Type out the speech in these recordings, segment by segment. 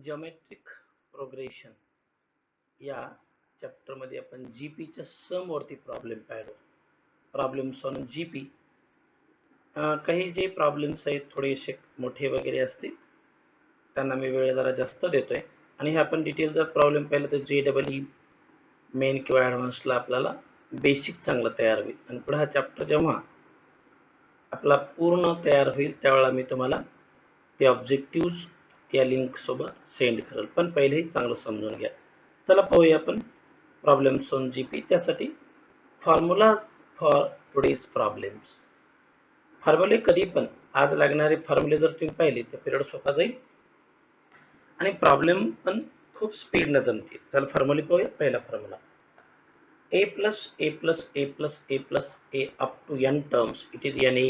Geometric progression या चॅप्टरमध्ये आपण जीपीच्या सम वरती प्रॉब्लेम पाहिलो. Problems on GP. काही जे प्रॉब्लेम्स आहेत थोडेसे मोठे वगैरे असतील त्यांना मी वेळ जरा जास्त देतोय आणि हे आपण डिटेल जर प्रॉब्लेम पाहिलं तर JEE मेन किंवा ॲडव्हान्सला आपल्याला बेसिक चांगलं तयार होईल आणि पुढे हा चॅप्टर जेव्हा आपला पूर्ण तयार होईल त्यावेळेला मी तुम्हाला ते ऑब्जेक्टिव्ह या लिंक सोबत सेंड करेल. पण पहिले चांगलं समजून घ्या. चला पाहूया आपण प्रॉब्लेम्स ऑन जीपी. त्यासाठी फॉर्म्युलाज फॉर टुडेज प्रॉब्लेम्स. फॉर्म्युले कधी पण आज लागणारे फॉर्म्युले जर तुम्ही पाहिले तर पिरियड सोपा जाईल आणि प्रॉब्लेम पण खूप स्पीडने जमतील. चला फॉर्म्युले पाहूया. पहिला formula a plus a plus a plus a plus a up to n terms, it is na.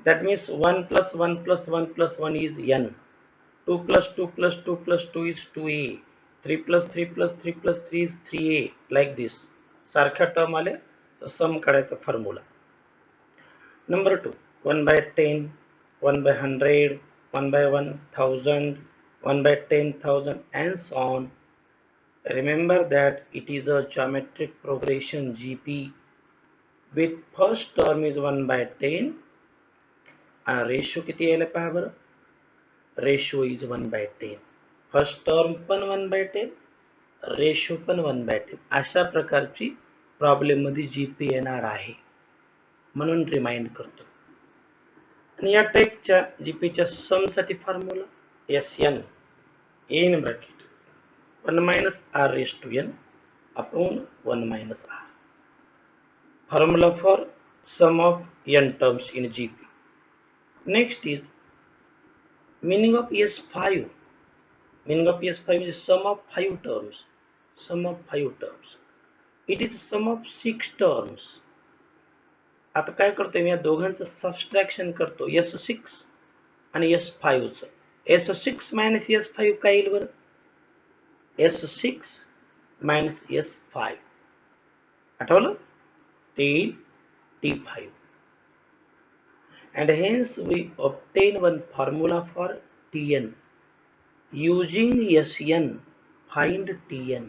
That means 1 plus 1 plus 1 plus 1 is n. 2 plus 2 plus 2 plus 2 is 2a. 3 plus 3 plus 3 plus 3 is 3a. Like this. सारख्या term आले तर सम काढायचा formula. Number 2 1 by 10, 1 by 100, 1 by 1000, 1 by 10,000 and so on. Remember that it is a geometric progression GP with first term is 1 by 10 and ratio किती यायला पहा बरं. Ratio is 1 by 10. First term पण 1 by 10, ratio पण 1 by 10. अशा प्रकारची problem मध्ये GP येणार आहे म्हणून रिमाइंड करतो. आणि या टाइपच्या जीपीच्या सम साठी formula SN in bracket 1 minus r raised to n upon 1 minus r. Formula for sum of n terms in GP. Next is meaning of S5. Meaning of S5 is sum of 5 terms. Sum of 5 terms. It is sum of 6 terms. आता काय करतोय मी या दोघांचं subtraction करतो. S6 आणि S5 चं. S6 minus S5 काय येईल बरं. S6 minus S5 आठवलं ते T5 and hence we obtain one formula for Tn using Sn find Tn.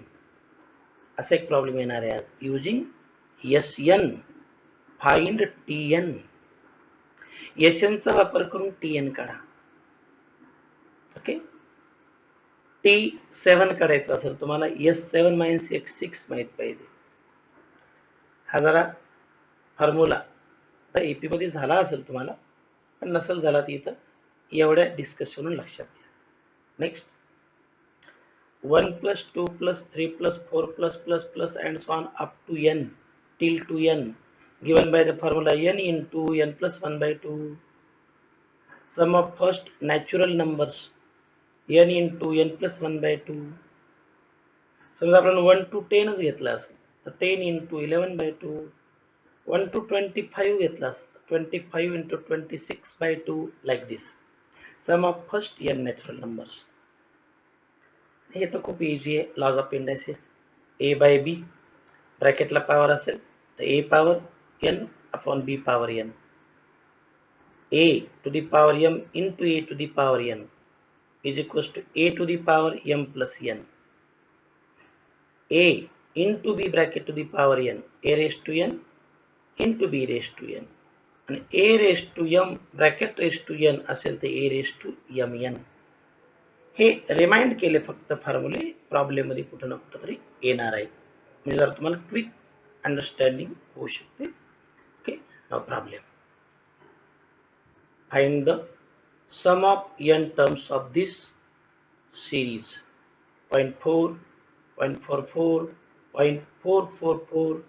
असा एक प्रॉब्लेम येणार आहे आज. using Sn find Tn. Sn चा वापर करून Tn काढा. ओके. T7 काढायचं असेल तुम्हाला S7 minus X6 माहित पाहिजे. हा जरा फॉर्म्युला तर एपी मध्ये झाला असेल तुम्हाला पण नसेल झाला तर इथं एवढ्या डिस्कशनवरून लक्षात घ्या. Next 1 plus 2 plus 3 plus 4 plus plus plus and so on up to n till to n given by the formula n into n plus 1 by 2. Sum of first natural numbers n into n plus 1 by 2. समजा आपण 1 to 10 घेतला असेल तर 10 into 11 by 2. 1 to 25 घेतला असेल 25 into 26 by 2 like this. Sum of first n natural numbers. हे तर खूप इझी आहे. Log of indices a by b ब्रॅकेटला पॉवर असेल तर a power n upon b power n. a to the power m into a to the power n is equals to a to the power m plus n. a into b bracket to the power n, a raised to n into b raised to n आणि a raised to m bracket raised to n असेल तर a raised to mn. हे remind केले फक्त फॉर्म्युले problem मध्ये कुठे ना कुठे तरी येणार आहे म्हणजे जर तुम्हाला क्विक अंडरस्टँडिंग होऊ शकते. Okay. No problem. Find the sum of n terms of this series 0.4, 0.44, 0.444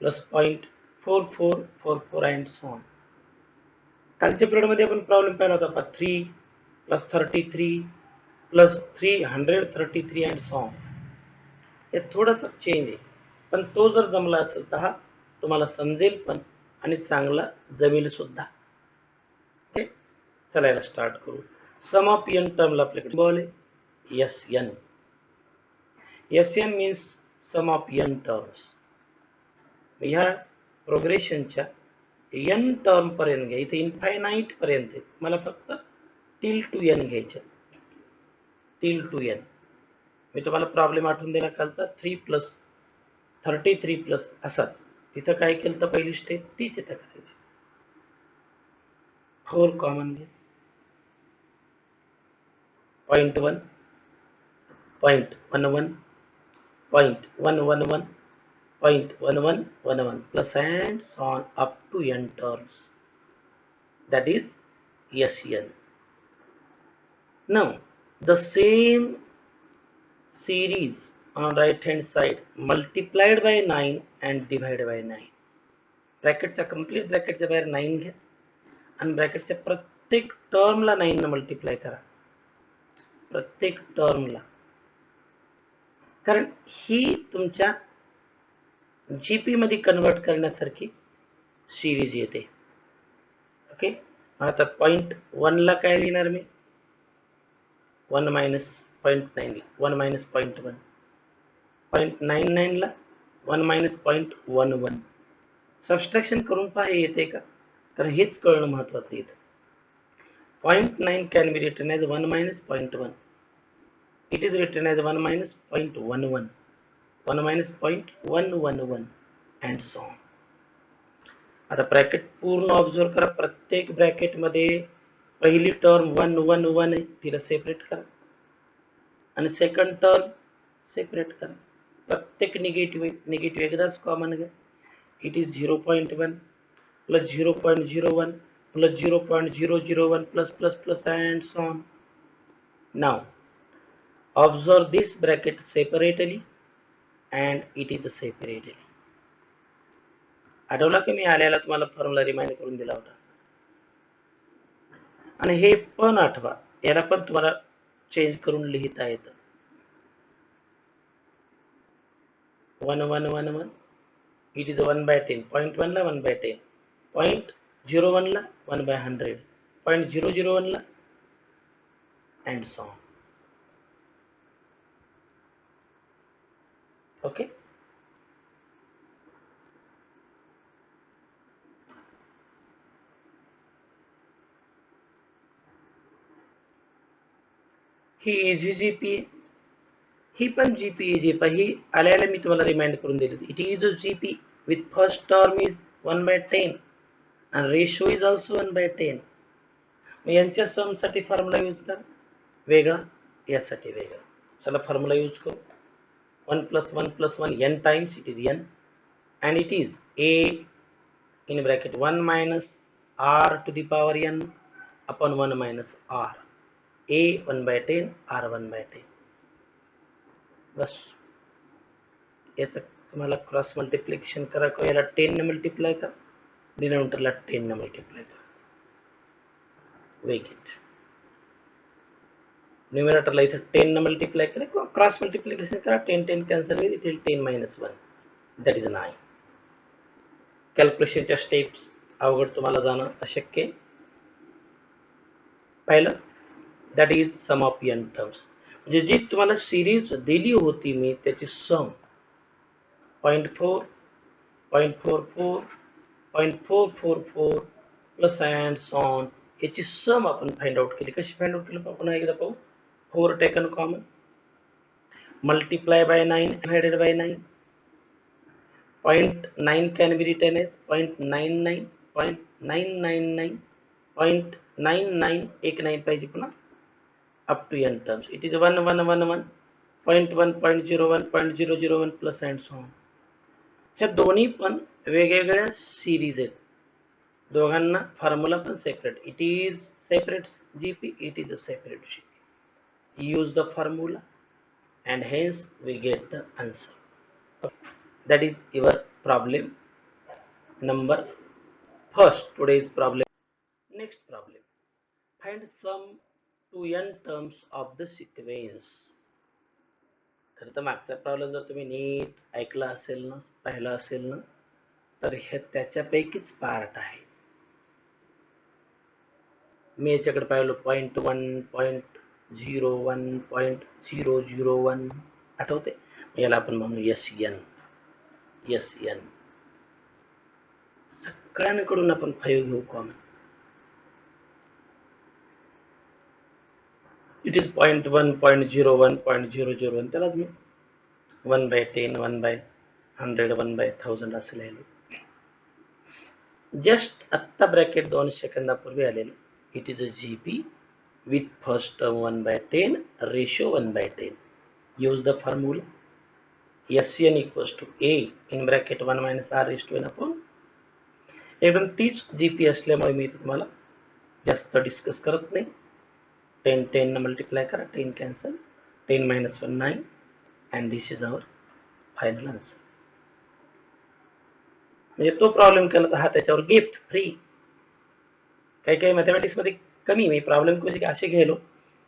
plus 0.4444 and so on. कालच्या पिरियड मध्ये आपण प्रॉब्लेम पाहिला होता 3 plus 33 plus 333 and so on. हे थोडासा चेंज आहे पण तो जर जमला असेल तर हा तुम्हाला समजेल पण आणि चांगला जमेल सुद्धा. ओके. चला याला स्टार्ट करू. सम ऑफ n टर्मला आपल्याकडे बोल Sn. Sn means sum of n terms. ह्या प्रोग्रेशनच्या n टर्म पर्यंत घ्या. इथे इनफायनाइट पर्यंत मला फक्त टिल टू n घ्यायचे. Till two N. मी तुम्हाला प्रॉब्लेम आठवून देणार कालचा 3+33+ असाच. तिथं काय केलं तर पहिली स्टेप तीच इथं करायची. 4 कॉमन घे. 0.1 0.11 0.111 0.1111 plus and so on up to n terms, that is Sn. Now the same series on right hand side multiplied by 9 and divided by 9. ब्रॅकेटच्या complete ब्रॅकेटच्या बाहेर 9 घ्या आणि ब्रॅकेटच्या प्रत्येक टर्मला 9 ने मल्टिप्लाय करा. प्रत्येक टर्मला, कारण ही तुमच्या जीपी मध्ये कन्वर्ट करण्यासारखी सिरीज येते. ओके. आता 0.1 ला काय लिहिणार मी? 1 मायनस 0.9 1 मायनस 0.1. 0.99 ला 1 मायनस 0.11. सबस्ट्रॅक्शन करून पहा येते का, कारण हेच कळणं महत्वाचं आहे. 0.9 can be written as 1 minus 0.1. It is written as 1 minus 0.11, 1 minus 0.111 and so on. आता ब्रॅकेट पूर्ण ऑब्झर्व करा. प्रत्येक ब्रॅकेट मध्ये पहिली टर्म 1 1 1 आहे, तिला सेपरेट करा आणि सेकंड टर्म सेपरेट करा. प्रत्येक निगेटिव्ह एकदाच कॉमन घ्या. It is 0.1 plus 0.01 plus 0.001 plus and so on. Now observe this bracket separately and it is separately. आठवला की मी आल्याला तुम्हाला फॉर्म्युला रिमाइंड करून दिला होता. आणि हे पण आठवा, याला पण तुम्हाला चेंज करून लिहिता येतं. 1 1 1 1 it is 1/10. 0.1 ला 1/10. 0.01 ला 1/100. 0.001 ला and so on. Okay. ही इझी जीपी, ही पण जीपी इझी, पण ही आल्याला मी तुम्हाला रिमाइंड करून दिली. It is a GP with first term is 1/10 and ratio is also 1/10. यांच्या सम साठी फॉर्म्युला यूज करा वेगळा, यासाठी वेगळा. चला फॉर्म्युला यूज करू. 1 plus 1 plus 1 n times, it is n and it is a in bracket 1 minus r to the power n upon 1 minus r. a 1/10 r 1/10. बस याचं तुम्हाला क्रॉस मल्टिप्लिकेशन करा, याला 10 ने मल्टिप्लाय करा, डिनोमिनेटरला 10 ने मल्टिप्लाय करा. वेगेट न्यूमरेटरला इथे 10 ने मल्टिप्लाय करा, क्रॉस मल्टिप्लिकेशन करा. 10 10 कॅन्सल होईल, इथे 10 minus 1, that is 9. कॅल्क्युलेशनच्या स्टेप्स अवघड तुम्हाला जाणं अशक्य आहे. पहिलं that is sum of n terms, म्हणजे जी तुम्हाला सिरीज दिली होती मी त्याची sum 0.4 0.44 0.444 plus and so on, याची सम आपण फाइंड आउट केली. कशी फाइंड आउट केली आपण एकदा पाहू. 4 taken common, multiply by 9 divided by 9. 0.9 can be written as 0.99 0.999 0.99 एक 9 पाहिजे पुन्हा up to n terms. It is 1 1 1 1 0.1 0.01 0.001 plus and so on. ह्या दोन्ही पण वेगवेगळ्या सिरीज आहेत, दोघांना फॉर्म्युला पण separate. It is separate GP, it is a separate GP. Use the formula and hence we get the answer. That is your problem number first, today's problem. Next problem, find sum to n terms of the sequence. खरं तर मागचा problem जर तुम्ही नीट ऐकला असेल ना, पाहिला असेल ना, तर हे त्याच्यापैकीच पार्ट आहे. मी याच्याकडे पाहिलो 0.1 0.01 0.001 आठवते. याला आपण म्हणू SN. SN सगळ्यांकडून आपण 5 घेऊ कॉमन. It is 0.1, 0.01, 0.001. त्यालाच मी 1/10, 1/100, 1/1000 असं लिहिलं. जस्ट आत्ता ब्रॅकेट 2 सेकंदापूर्वी आलेलं. It is a GP with first term 1/10 ratio 1/10. Use the formula SN equals to A in bracket 1 minus R raised to N upon. एकदम तीच GP असल्यामुळे मी तुम्हाला जास्त डिस्कस करत नाही. 10 न मल्टिप्लाय करा, 10 cancel, 10 minus 1 9 and this is our final answer. म्हणजे तो प्रॉब्लेम केला तर हा त्याच्यावर गिफ्ट फ्री. काही काही मॅथमॅटिक्स मध्ये कमी मी प्रॉब्लेम कसे असे गेलो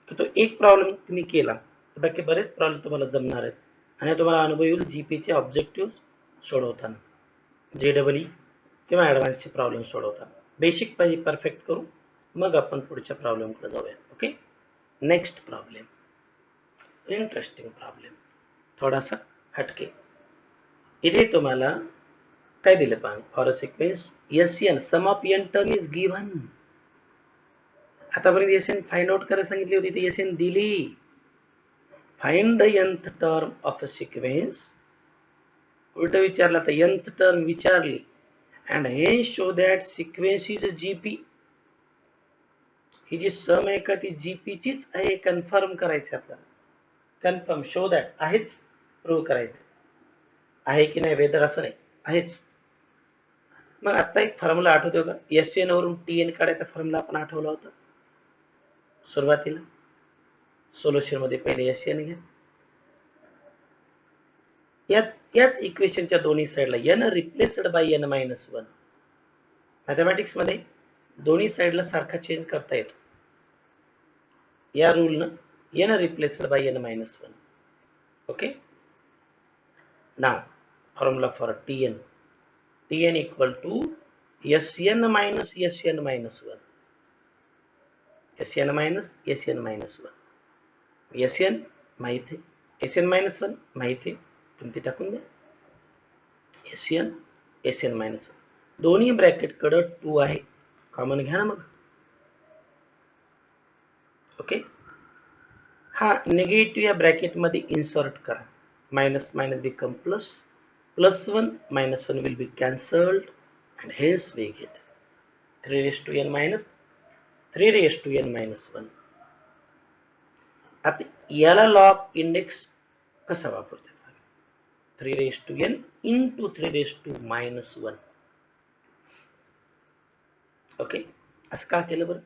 की तो एक प्रॉब्लेम तुम्ही केला तर बाकी बरेच प्रॉब्लेम तुम्हाला जमणार आहेत आणि तुम्हाला अनुभव येईल जीपीचे ऑब्जेक्टिव्ह सोडवताना, JEE किंवा ॲडव्हान्सचे प्रॉब्लेम सोडवताना. बेसिक पाहिजे परफेक्ट करू, मग आपण पुढच्या प्रॉब्लेमकडे जाऊया. Okay, next problem, interesting problem, थोडासा हटके. इथे तुम्हाला काय दिलं पहा, for a sequence SN sum of n term is given. आतापर्यंत SN फाइंड आउट करायला सांगितली होती, ती SN दिली. Find the nth term of a sequence. उलट विचारला तर nth टर्म विचारली and hence show that sequence is a GP. ही जी सम आहे का ती GP चीच आहे, कन्फर्म करायचं आपल्याला. कन्फर्म, शो दॅट, आहेच, प्रूव्ह करायचं आहे की नाही, वेदर असं नाही, आहेच. मग आता एक फॉर्म्युला आठवतो का, SN वरून TN काढायचा फॉर्म्युला आपण आठवला होता सुरुवातीला. सोल्युशन मध्ये पहिले SN घ्या. याच इक्वेशनच्या दोन्ही साईडला n replaced by n minus 1. Mathematics मध्ये दोन्ही साईडला सारखा चेंज करता येतो. या रूलनं n replaced by n minus 1. Okay, नाव formula for TN. TN equal to SN minus SN minus 1. SN minus SN minus 1. SN माहित आहे, SN मायनस 1 माहित आहे, तुम्ही टाकून द्या. SN मायनस 1 दोन्ही ब्रॅकेट कडे 2 आहे, कॉमन घ्या ना मग. ओके, हा निगेटिव्ह या ब्रॅकेट मध्ये इन्सर्ट करा. Minus minus become plus, plus 1 minus 1 will be cancelled and hence we get 3 raised to n minus 3 raised to n minus 1. आता याला लॉग इंडेक्स कसा वापरतात, 3 raised to n into 3 raised to minus 1. Okay, असं का केलं बरं,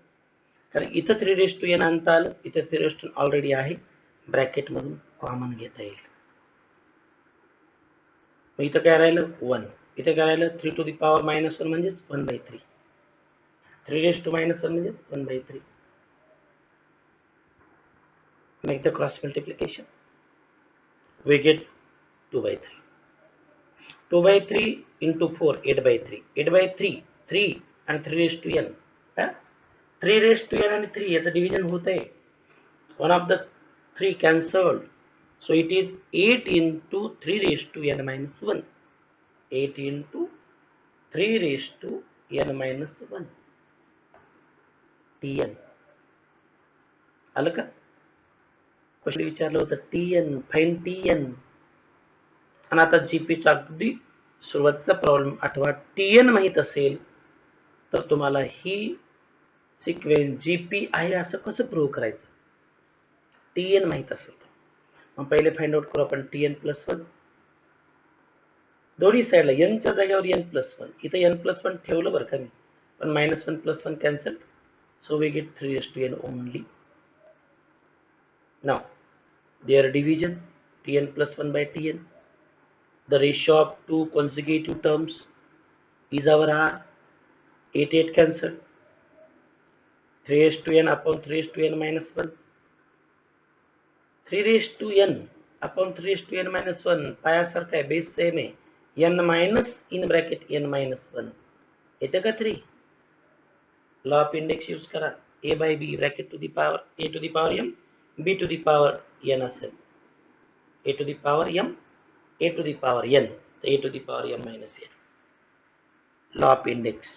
कारण इथं 3 raised to n आणता आलं, इथं 3 raised to ऑलरेडी आहे, ब्रॅकेट मधून कॉमन घेता येईल. मग इथं काय राहिलं 1, इथे काय राहिलं 3 to the power minus 1 म्हणजेच 1/3. 3 raised to minus 1 म्हणजेच 1/3. Make the cross multiplication. We get 2/3. 2/3 into 4, 8/3. 8/3, 3 and 3 raised to n. 3 raised to n and 3 याचं डिव्हिजन होत आहे. One of the 3 cancelled. So it is 8 into 3 raised to n minus 1. 8 into 3 raised to n minus 1. TN. आलं का? Question विचारलं होतं TN, find TN. आणि आता जीपीचा अगदी सुरुवातीचा प्रॉब्लेम आठवा. TN माहित असेल तर तुम्हाला ही सिक्वेन्स जीपी आहे असं कसं प्रूव्ह करायचं, TN माहित असेल तर. मग पहिले फाइंड आउट करू आपण TN प्लस 1. दोन्ही साईडला n च्या जागेवर n प्लस 1, इथे n प्लस 1 ठेवलं बरं का मी, पण minus 1 plus 1 cancel. So we get 3 raised to n only. Now their division TN plus 1 by TN. The ratio of two consecutive terms is our R. 8 8 cancelled. 3 raised to n upon 3 raised to n minus 1. 3 raised to n upon 3 raised to n minus 1 पायासारखा आहे, base same आहे. n minus in bracket n minus 1 येते का 3. Law of index use करा. a by b bracket to the power a to the power m, b to the power n असेल. a to the power m, a to the power n, a to the power m minus n. Law of index.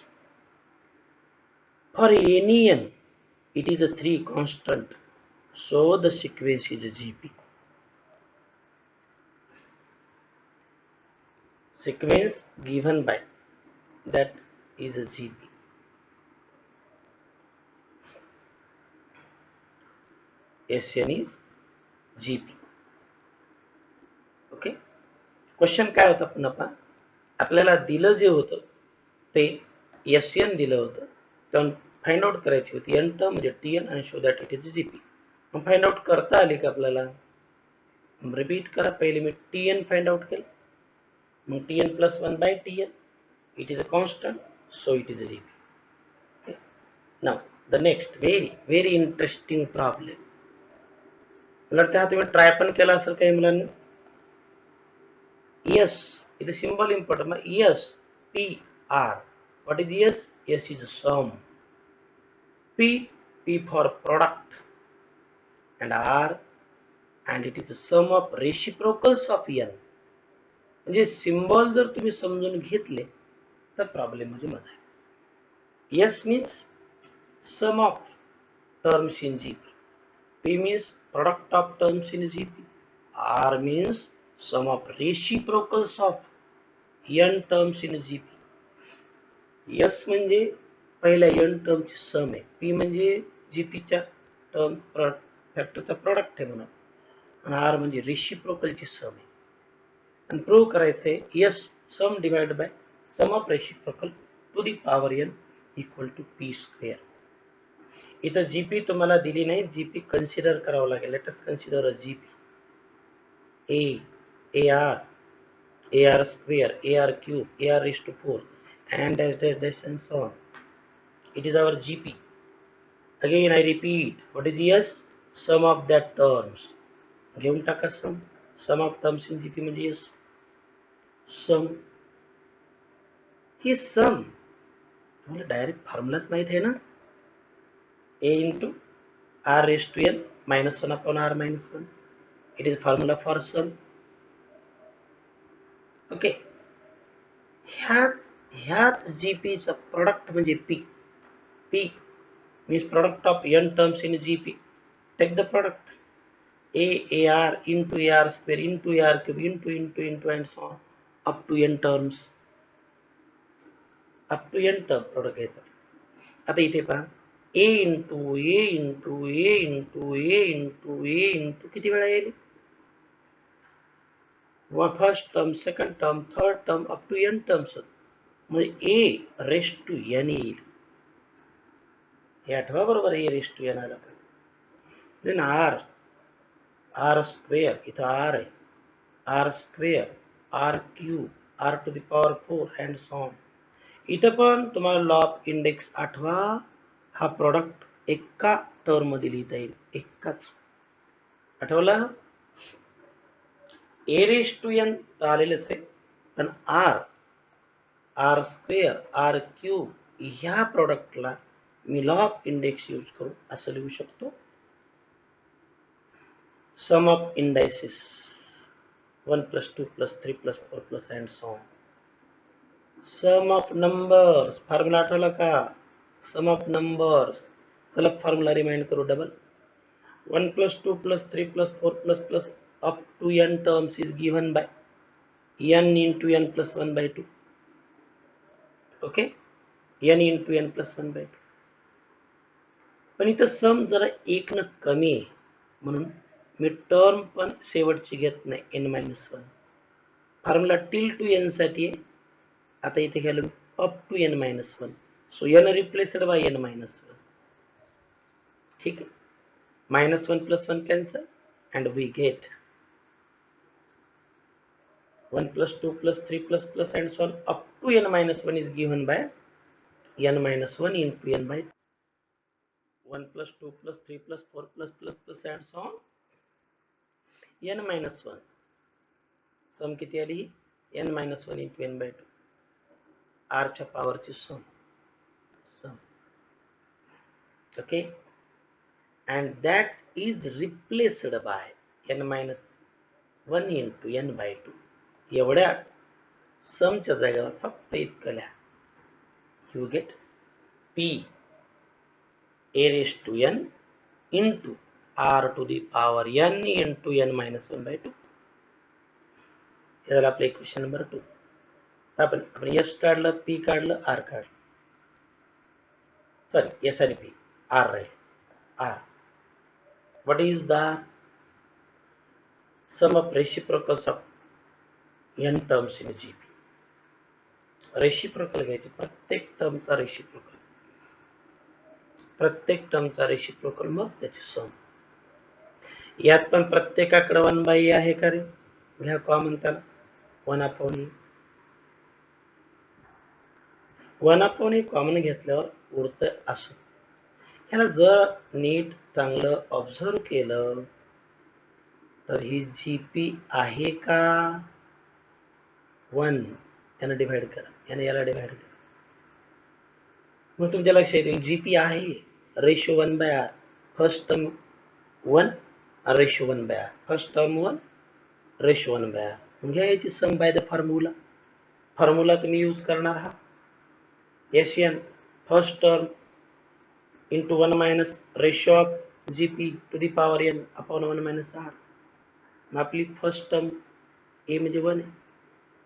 For any n, it is a 3 constant. So the sequence is a GP. Sequence given by that is a GP. SN is GP. Okay. Question काय होता पुन्हा आपल्याला दिलं जे होतं ते SN दिलं होतं, तर फाइंड आउट करायची होती एन टर्म म्हणजे TN आणि show that it is GP. मग फाइंड आउट करता आली का आपल्याला? रिपीट करा. पहिले मी TN फाइंड आउट केलं, मग TN plus 1 by TN, it is a constant, so it is a GP. Okay. Now the next very interesting problem. मला त्या तुम्ही ट्राय पण केला असेल काही मुलांनी. S, इथे symbol important. S P R. What is S? S is sum. P for product, and R, and it is the sum of reciprocals of n. म्हणजे सिंबल जर तुम्ही समजून घेतले तर प्रॉब्लेम मध्ये मजा आहे. S means sum of terms in GP. P means product of terms in GP. R means sum of reciprocals of n terms in GP. S म्हणजे पहिल्या n टर्मची सम आहे. P म्हणजे GPच्या टर्म फॅक्टरचा प्रोडक्ट आहे म्हणून, आणि R म्हणजे रेसिप्रोकलची सम आहे. आणि प्रूव्ह करायचंय S sum divide by sum of reciprocal to the power n equal to P square. इथं GP तुम्हाला दिली नाही, GP कन्सिडर करावं लागेल. Let us consider a GP. AR square, AR cube, AR raised to 4, and dash and so on. It is our GP. Again I repeat, what is S? Sum of that terms. घेऊन टाका sum of terms in GP म्हणजे S. Sum. ही sum तुम्हाला direct फॉर्म्युलाच माहित आहे ना. A into R raised to n minus 1 upon R minus 1. It is formula for sum. Okay. ह्याच GP चा product म्हणजे P means product of n terms in GP. Take the product. AR into AR square into AR cube into and so on up to n terms. up to n term product घ्यायचा. आता इथे पहा A into A into A into A into A into किती वेळा येईल? First term, second term, third term up to n terms. म्हणजे A raised to n येईल. हे आठवा बरोबर. A रेस्ट टू n आला का. देन R स्क्वेअर, इथं R आहे, R square, R cube, R to the power 4 and so on. इथं पण तुम्हाला लॉ ऑफ इंडेक्स आठवा. हा प्रोडक्ट एका टर्म मध्ये लिहिता येईल, एकाच. आठवलं? A रेस टू n आलेलंच आहे, पण R स्क्वेअर, R क्यूब ह्या प्रोडक्टला मी लॉ ऑफ इंडेक्स यूज करून असं लिहू शकतो. सम of indices 1 plus 2 plus 3 plus 4 plus and so on. Sum of numbers formula आठवला का? Sum of numbers. चला फॉर्म्युला रिमाइंड करू. Double 1 plus 2 plus 3 plus 4 plus up to n terms is given by n into n plus 1 by 2. Okay. n into n plus 1 by 2. पण इथं सम जरा एक न कमी आहे, म्हणून मी टर्म पण शेवटची घेत नाही. n-1 formula till two n साठी आहे. आता इथे गेलो up to n-1, so n replaced by n-1. ठीक आहे. -1 plus 1 cancel and we get 1 plus 2 plus 3 plus and so on up to n-1 is given by n-1 into n by 1 plus 2 plus 3 plus 4 plus and so on n-1. सम किती आली? n-1 into n by 2. r च्या पॉवरची सम. Okay, and that is replaced by n-1 into n by 2. एवढ्या समच्या जागेवर फक्त इतकं लिहा. You get P A raised to n into r to the power n into n minus 1 by 2. हे झालं आपलं इक्वेशन नंबर 2. आपण s काढलं, p काढलं, r काढलं. सॉरी s आणि p, r राहील. r what is the sum of reciprocals of n terms in GP? Reciprocal घ्यायचे, प्रत्येक टर्मचा रेसिप्रोकल, मग त्याची सम. यात पण प्रत्येकाकडे 1/e आहे का रे? घ्या कॉमन त्याला 1/e. 1/e कॉमन घेतल्यावर उरतं असं. ह्याला जर नीट चांगलं ऑब्झर्व केलं तर ही जीपी आहे का? 1 याला डिवाइड करा, याला डिवाइड करा, मग तुमच्या लक्षात येईल जीपी आहे. Ratio 1/r, first term 1 ratio 1/r, first term 1 ratio 1/r. म्हणजे याची सम बाय द फॉर्म्युला तुम्ही यूज करणार आहात. N first term into 1 minus ratio of GP to the power n upon 1 minus r. मग आपली first term ए म्हणजे 1 आहे,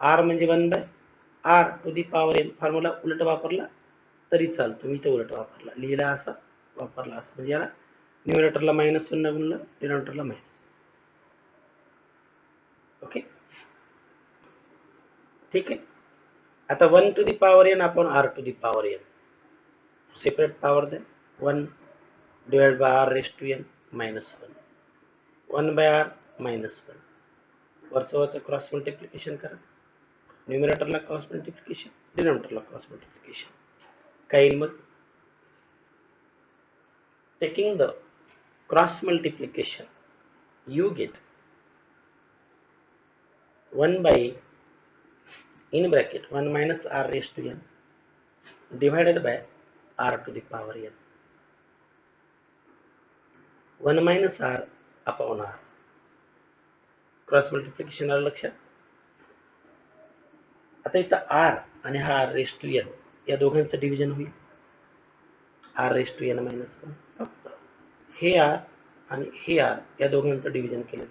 r म्हणजे 1/r to the power n. Formula उलट वापरला तरी चालतो, मी तो उलट वापरला, लिहिला असा, वापरला असं. म्हणजे याला न्यूमरेटरला -1 गुणलं, डिनॉमिनेटरला मायनस. ओके, ठीक आहे. आता 1 to the power n upon r to the power n, separate power द्या. 1 divide by r raise to n minus 1, 1/r minus 1. वरचं क्रॉस मल्टिप्लिकेशन करा, न्यूमरेटरला क्रॉस मल्टिप्लिकेशन, डिनॉमिनेटरला क्रॉस मल्टिप्लिकेशन. काय येईल मग? Taking the cross multiplication, you get 1 by in bracket 1 minus r raised to n divided by r to the power n. 1 minus r upon r. Cross multiplication आलं लक्षात? आता इथं r आणि हा r रेस टू n या दोघांचं division होईल. r raise to n minus 1. हे r आणि हे r या दोघांचं डिव्हिजन केलं.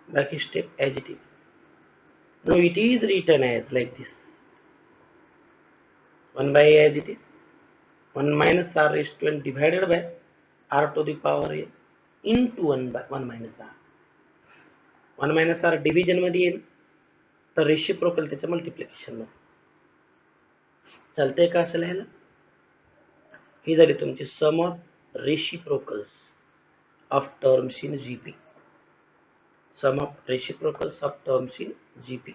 बाकी step as it is. Now it is written as like this: 1 by a as it is, 1 minus r raised to n divided by r to the power a into 1 by 1 minus r. 1 minus r division मध्ये येईल, तर reciprocal त्याच्या multiplication मध्ये. चालतंय का असं लिहायला? ही झाली तुमची sum of reciprocals of terms in GP. Sum of reciprocals of terms in GP.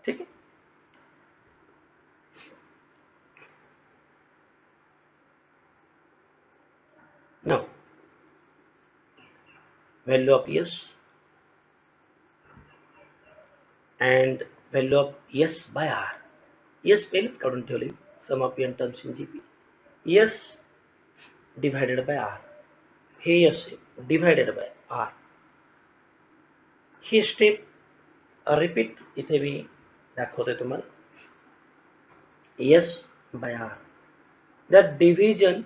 ठीक है. Now value of s and value of s by r. s पहिलेच काढून ठेवले. Sum of n terms in GP. s divided by r. हे s divided by r. ही step repeat इथे मी दाखवते तुम्हाला. s by r. That division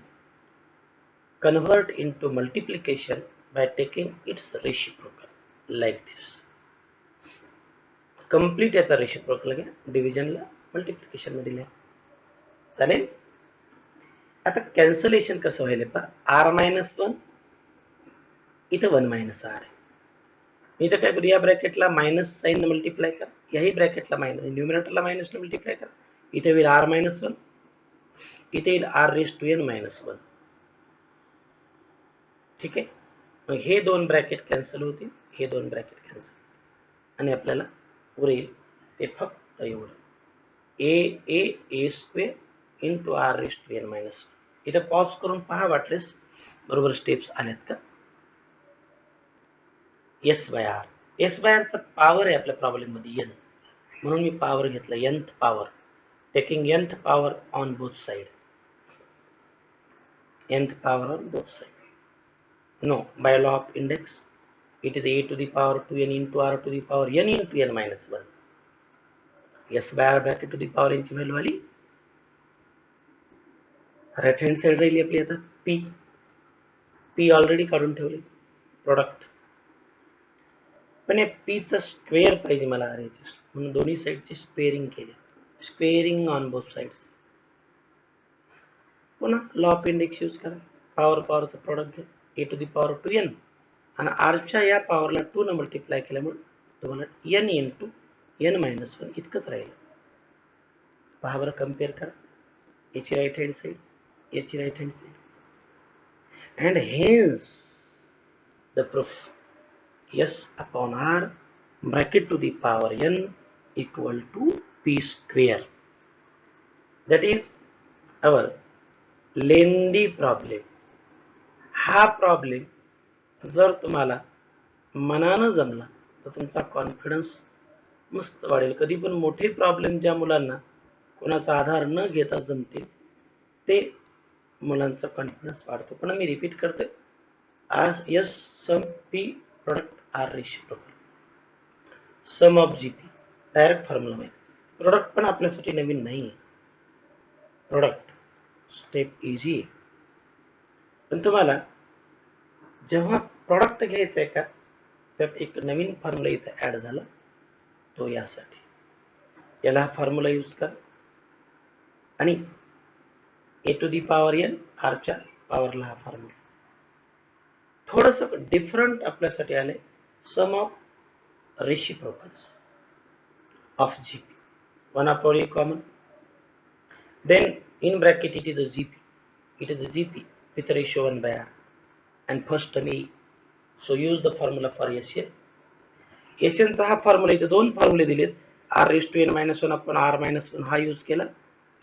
convert into multiplication by taking its reciprocal like this. Complete याचा reciprocal घ्या, डिव्हिजनला multiplication मध्ये लिहा. चालेल. आता कॅन्सलेशन कसं व्हायला पहा. r मायनस 1 इथं 1 मायनस r आहे. इथं काय करू, या ब्रॅकेटला मायनस साइन मल्टिप्लाय करा, याही ब्रॅकेटला मायनस, न्यूमरेटरला मायनस मल्टिप्लाय करा. इथे होईल r मायनस 1, इथे येईल r raise to n minus 1. ठीक आहे. मग हे दोन ब्रॅकेट कॅन्सल होतील, हे दोन ब्रॅकेट कॅन्सल, आणि आपल्याला उरेल ते फक्त एवढं, a square into r raise to n minus 1. इथं पॉज करून पहा वाटलेस बरोबर स्टेप्स आल्यात का. s बाय r चा पॉवर आहे आपल्या प्रॉब्लेम मध्ये n, म्हणून मी पॉवर घेतला, nth power, taking nth power on both side. nth power on both sides. No, by law of index, it is a to the power 2n into r to the power n into n minus 1. s by r bracket to the power n ची value आली. Right hand side राहिली आपली आता p. P already काढून ठेवले product, पण या पीचा स्क्वेअर पाहिजे मला RHS, म्हणून दोन्ही साईडची स्क्वेअरिंग केली, स्क्वेअरिंग ऑन बोथ साइड्स. पुन्हा लॉ ऑफ इंडेक्स यूज करा, पॉवरचं प्रोडक्ट घ्या, ए टू दी पॉवर 2n आणि आरच्या या पॉवरला 2 ने मल्टिप्लाय केल्यामुळे तुम्हाला n इंटू n मायनस 1 इतकंच राहील. पहा बरं, कम्पेअर करा, याची राईट हँड साईड, याची right hand side, and hence the proof s upon r bracket to the power n equal to p square. That is our lengthy problem. हा problem जर तुम्हाला मनानं जमला तर तुमचा कॉन्फिडन्स मस्त वाढेल. कधी पण मोठे प्रॉब्लेम ज्या मुलांना कोणाचा आधार न घेता जमतील ते मुलांचा कॉन्फिडन्स वाढतो. पण मी रिपीट करते, S sum P product R reciprocal, sum of GP direct formula माहिती. प्रोडक्ट पण आपल्यासाठी नवीन नाही, प्रोडक्ट स्टेप इझी आहे, पण तुम्हाला जेव्हा प्रोडक्ट घ्यायचं आहे का त्यात एक नवीन फॉर्म्युला इथे ऍड झाला, तो यासाठी याला हा फॉर्म्युला यूज करा आणि a to the power n आरच्या पॉवरला हा फॉर्म्युला. थोडस डिफरंट आपल्यासाठी आले, sum of reciprocals of GP, 1 upon a common, then in bracket it is a gp, it is a gp with ratio 1 by r and first term e, so use the formula for SN. SN चा हा formula इथे दोन फॉर्म्युले दिलेत, r raised to n minus 1 upon r minus 1 हा use केला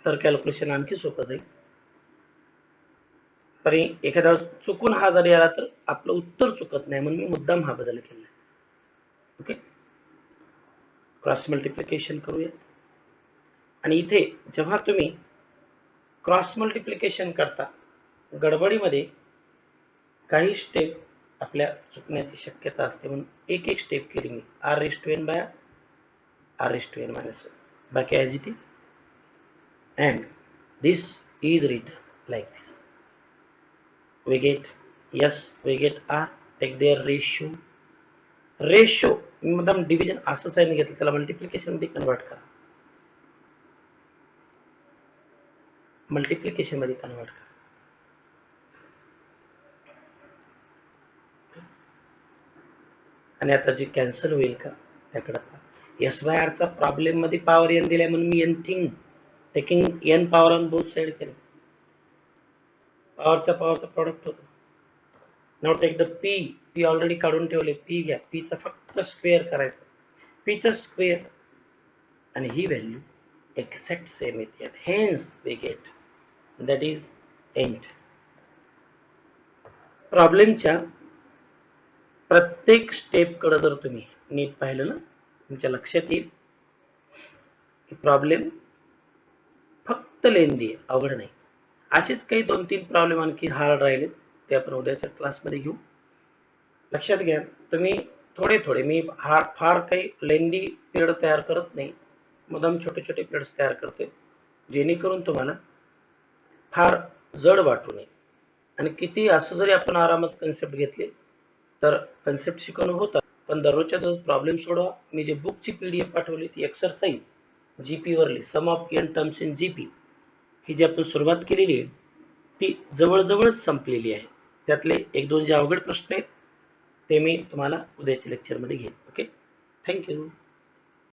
तर calculation आणखी सोपं जाईल. तरी एखादा चुकून हा जरी आला तर आपलं उत्तर चुकत नाही, म्हणून मी मुद्दाम हा बदल केला. ओके, क्रॉस मल्टिप्लिकेशन करूया. आणि इथे जेव्हा तुम्ही क्रॉस मल्टिप्लिकेशन करता गडबडीमध्ये काही स्टेप आपल्या चुकण्याची शक्यता असते, म्हणून एक एक स्टेप केली मी, r raised to n by r raised to n minus 1, बाकी as it is, and this is written like this. We get yes, we get r, take their ratio, मुद्दाम डिव्हिजन असं साइन घेतलं, त्याला multiplication मध्ये convert करा, multiplication मध्ये convert करा. आणि आता जे कॅन्सल होईल का त्याकडे, एस बाय आर चा प्रॉब्लेम मध्ये पॉवर n दिलाय म्हणून मी n thing taking n power on both side केलं, पॉवरचा प्रोडक्ट होतो. Now take the P already काढून ठेवले, पी घ्या, पी चा फक्त स्क्वेअर करायचा, पी चा स्क्वेअर आणि ही व्हॅल्यू एक्झॅक्ट सेम येते, hence we get that is end. प्रॉब्लेमच्या प्रत्येक स्टेप कडे जर तुम्ही नीट पाहिलं ना, तुमच्या लक्षात येईल की प्रॉब्लेम फक्त लेंदी आहे, अवघड नाही. असेच काही 2-3 प्रॉब्लेम आणखी हार्ड राहिले ते आपण उद्याच्या क्लासमध्ये घेऊ. लक्षात घ्या, तुम्ही थोडे मी फार काही लेंदी पिरियड तयार करत नाही, मुद्दाम छोटे छोटे पिरियड्स तयार करते जेणेकरून तुम्हाला फार जड वाटू नये. आणि किती असं जरी आपण आरामात कन्सेप्ट घेतले तर कन्सेप्ट शिकवणं होतं, पण दररोजच्या दररोज प्रॉब्लेम सोडवा. मी जे बुकची PDF पाठवली ती एक्सरसाइज जीपी वरली, sum of n terms in GP, ही जी आपण सुरुवात केलेली आहे ती जवळजवळ संपलेली आहे. त्यातले 1-2 जे अवघड प्रश्न आहेत ते मी तुम्हाला उद्याच्या लेक्चरमध्ये घेईन. Okay, thank you.